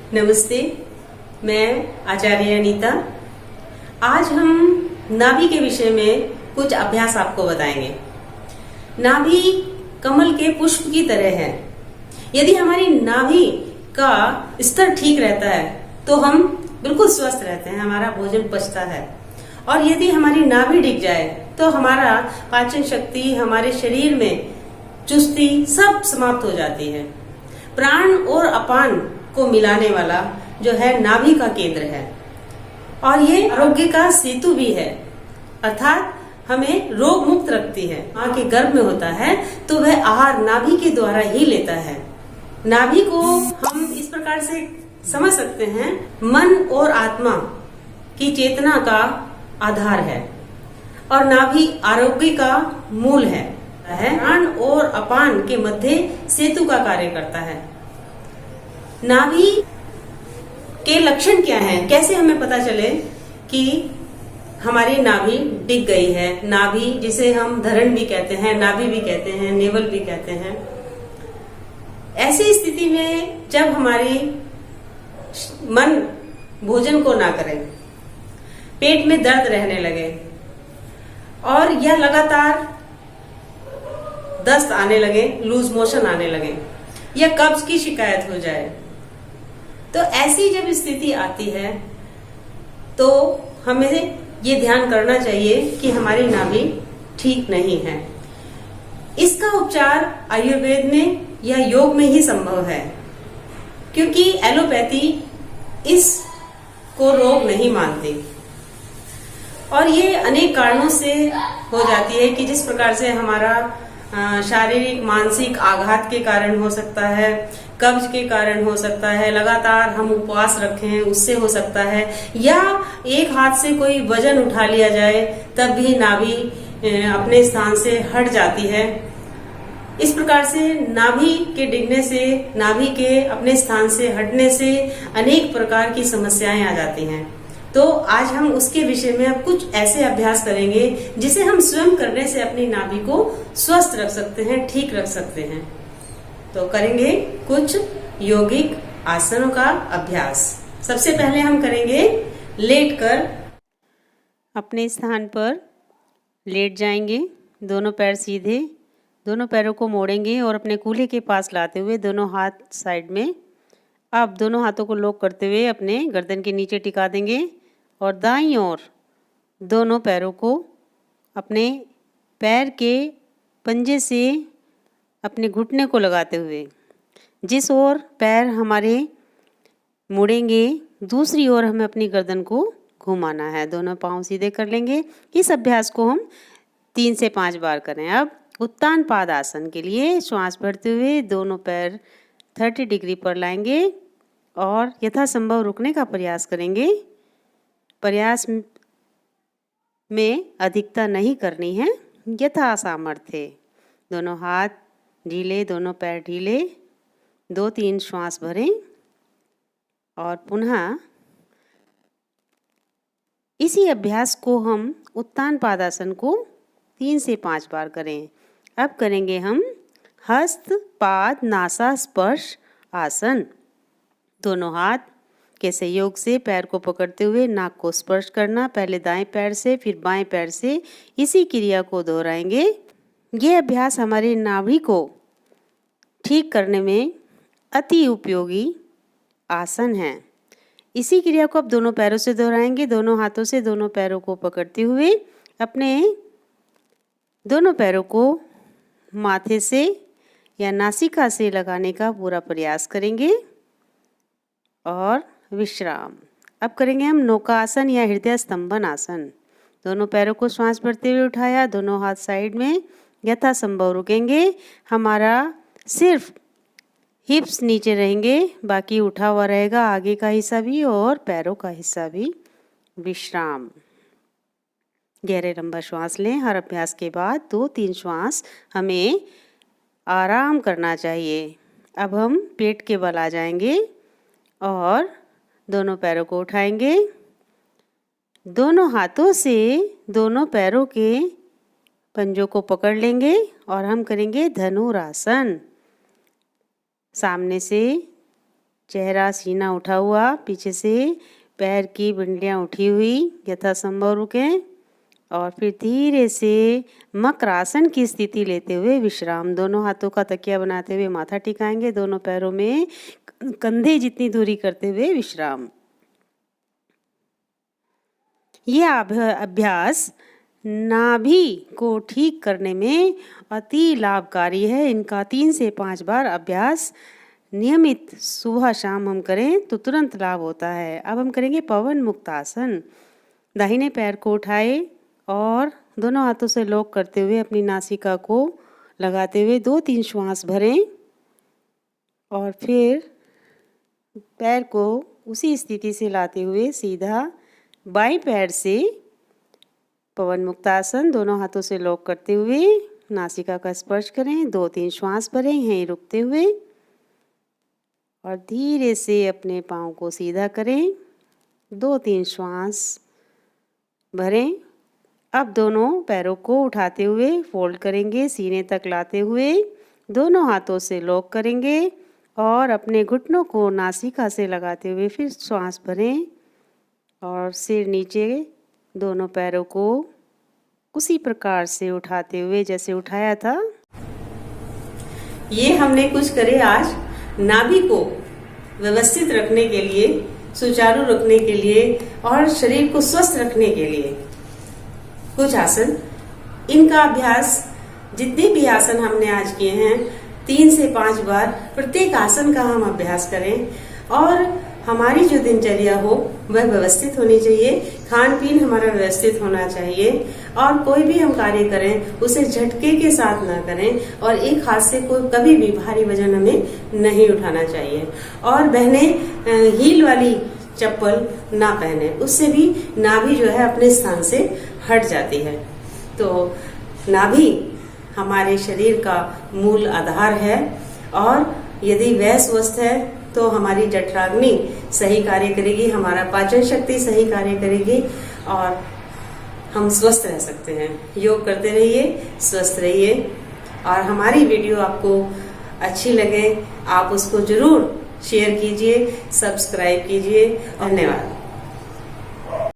नमस्ते, मैं आचार्य अनीता। आज हम नाभि के विषय में कुछ अभ्यास आपको बताएंगे। नाभि कमल के पुष्प की तरह है। यदि हमारी नाभि का स्तर ठीक रहता है तो हम बिल्कुल स्वस्थ रहते हैं, हमारा भोजन पचता है। और यदि हमारी नाभि डिग जाए तो हमारा पाचन शक्ति, हमारे शरीर में चुस्ती सब समाप्त हो जाती है। प्राण और अपान को मिलाने वाला जो है नाभि का केंद्र है और ये आरोग्य का सेतु भी है, अर्थात हमें रोग मुक्त रखती है। माँ के गर्भ में होता है तो वह आहार नाभि के द्वारा ही लेता है। नाभि को हम इस प्रकार से समझ सकते हैं, मन और आत्मा की चेतना का आधार है और नाभि आरोग्य का मूल है। प्राण और अपान के मध्य सेतु का कार्य करता है। नाभि के लक्षण क्या हैं? कैसे हमें पता चले कि हमारी नाभि डिग गई है? नाभि जिसे हम धरण भी कहते हैं, नाभि भी कहते हैं, नेवल भी कहते हैं। ऐसी स्थिति में जब हमारी मन भोजन को ना करे, पेट में दर्द रहने लगे और यह लगातार दस्त आने लगे, लूज मोशन आने लगे या कब्ज की शिकायत हो जाए, तो ऐसी जब स्थिति आती है तो हमें ये ध्यान करना चाहिए कि हमारी नाभि ठीक नहीं है। इसका उपचार आयुर्वेद में या योग में ही संभव है, क्योंकि एलोपैथी इसको रोग नहीं मानती और ये अनेक कारणों से हो जाती है कि जिस प्रकार से हमारा शारीरिक मानसिक आघात के कारण हो सकता है, कब्ज के कारण हो सकता है, लगातार हम उपवास रखें उससे हो सकता है, या एक हाथ से कोई वजन उठा लिया जाए तब भी नाभि अपने स्थान से हट जाती है। इस प्रकार से नाभि के डिगने से, नाभि के अपने स्थान से हटने से अनेक प्रकार की समस्याएं आ जाती हैं। तो आज हम उसके विषय में अब कुछ ऐसे अभ्यास करेंगे जिसे हम स्वयं करने से अपनी नाभि को स्वस्थ रख सकते हैं, ठीक रख सकते हैं। तो करेंगे कुछ यौगिक आसनों का अभ्यास। सबसे पहले हम करेंगे लेटकर। अपने स्थान पर लेट जाएंगे, दोनों पैर सीधे, दोनों पैरों को मोड़ेंगे और अपने कूल्हे के पास लाते हुए दोनों हाथ साइड में। अब दोनों हाथों को लॉक करते हुए अपने गर्दन के नीचे टिका देंगे और दाईं ओर दोनों पैरों को अपने पैर के पंजे से अपने घुटने को लगाते हुए जिस ओर पैर हमारे मुड़ेंगे दूसरी ओर हमें अपनी गर्दन को घुमाना है। दोनों पांव सीधे कर लेंगे। इस अभ्यास को हम 3 से 5 बार करें। अब उत्तान पाद आसन के लिए श्वास भरते हुए दोनों पैर 30 डिग्री पर लाएंगे और यथासंभव रुकने का प्रयास करेंगे। प्रयास में अधिकता नहीं करनी है, यथा सामर्थ्य। दोनों हाथ ढीले, दोनों पैर ढीले, 2-3 श्वास भरें और पुनः इसी अभ्यास को हम उत्तान पादासन को 3 से 5 बार करें। अब करेंगे हम हस्त पाद नासा स्पर्श आसन। दोनों हाथ के सहयोग से पैर को पकड़ते हुए नाक को स्पर्श करना, पहले दाएं पैर से फिर बाएं पैर से। इसी क्रिया को दोहराएंगे। यह अभ्यास हमारे नाभि को ठीक करने में अति उपयोगी आसन है। इसी क्रिया को अब दोनों पैरों से दोहराएंगे। दोनों हाथों से दोनों पैरों को पकड़ते हुए अपने दोनों पैरों को माथे से या नासिका से लगाने का पूरा प्रयास करेंगे और विश्राम। अब करेंगे हम नौका आसन या हृदय स्तंभन आसन। दोनों पैरों को श्वास भरते हुए उठाया, दोनों हाथ साइड में, यथासंभव रुकेंगे। हमारा सिर्फ हिप्स नीचे रहेंगे, बाकी उठा हुआ रहेगा आगे का हिस्सा भी और पैरों का हिस्सा भी। विश्राम। गहरे लंबा श्वास लें। हर अभ्यास के बाद 2-3 श्वास हमें आराम करना चाहिए। अब हम पेट के बल आ जाएंगे और दोनों पैरों को उठाएंगे। दोनों हाथों से दोनों पैरों के पंजों को पकड़ लेंगे और हम करेंगे धनुरासन। सामने से चेहरा सीना उठा हुआ, पीछे से पैर की पिंडलियाँ उठी हुई, यथासंभव रुकें और फिर धीरे से मकरासन की स्थिति लेते हुए विश्राम। दोनों हाथों का तकिया बनाते हुए माथा टिकाएंगे, दोनों पैरों में कंधे जितनी दूरी करते हुए विश्राम। यह अभ्यास नाभि को ठीक करने में अति लाभकारी है। इनका 3 से 5 बार अभ्यास नियमित सुबह शाम हम करें तो तुरंत लाभ होता है। अब हम करेंगे पवन मुक्तासन। दाहिने पैर को उठाए और दोनों हाथों से लॉक करते हुए अपनी नासिका को लगाते हुए 2-3 श्वास भरें और फिर पैर को उसी स्थिति से लाते हुए सीधा बाएं पैर से पवन मुक्तासन दोनों हाथों से लॉक करते हुए नासिका का स्पर्श करें, 2-3 श्वास भरें यहीं रुकते हुए और धीरे से अपने पाँव को सीधा करें, 2-3 श्वास भरें। अब दोनों पैरों को उठाते हुए फोल्ड करेंगे, सीने तक लाते हुए दोनों हाथों से लॉक करेंगे और अपने घुटनों को नासिका से लगाते हुए फिर श्वास भरें और सिर नीचे दोनों पैरों को उसी प्रकार से उठाते हुए जैसे उठाया था। ये हमने कुछ करे आज नाभि को व्यवस्थित रखने के लिए, सुचारू रखने के लिए और शरीर को स्वस्थ रखने के लिए कुछ आसन। इनका अभ्यास जितने भी आसन हमने आज किए हैं 3 से 5 बार प्रत्येक आसन का हम अभ्यास करें और हमारी जो दिनचर्या हो वह व्यवस्थित होनी चाहिए, खान पीन हमारा व्यवस्थित होना चाहिए और कोई भी हम कार्य करें उसे झटके के साथ ना करें और एक हाथ से कोई कभी भी भारी वजन हमें नहीं उठाना चाहिए। और बहनें हील वाली चप्पल ना पहने, उससे भी नाभि जो है अपने स्थान से हट जाती है। तो नाभि हमारे शरीर का मूल आधार है और यदि वह स्वस्थ है तो हमारी जठराग्नि सही कार्य करेगी, हमारा पाचन शक्ति सही कार्य करेगी और हम स्वस्थ रह सकते हैं। योग करते रहिए, स्वस्थ रहिए और हमारी वीडियो आपको अच्छी लगे आप उसको जरूर शेयर कीजिए, सब्सक्राइब कीजिए। धन्यवाद।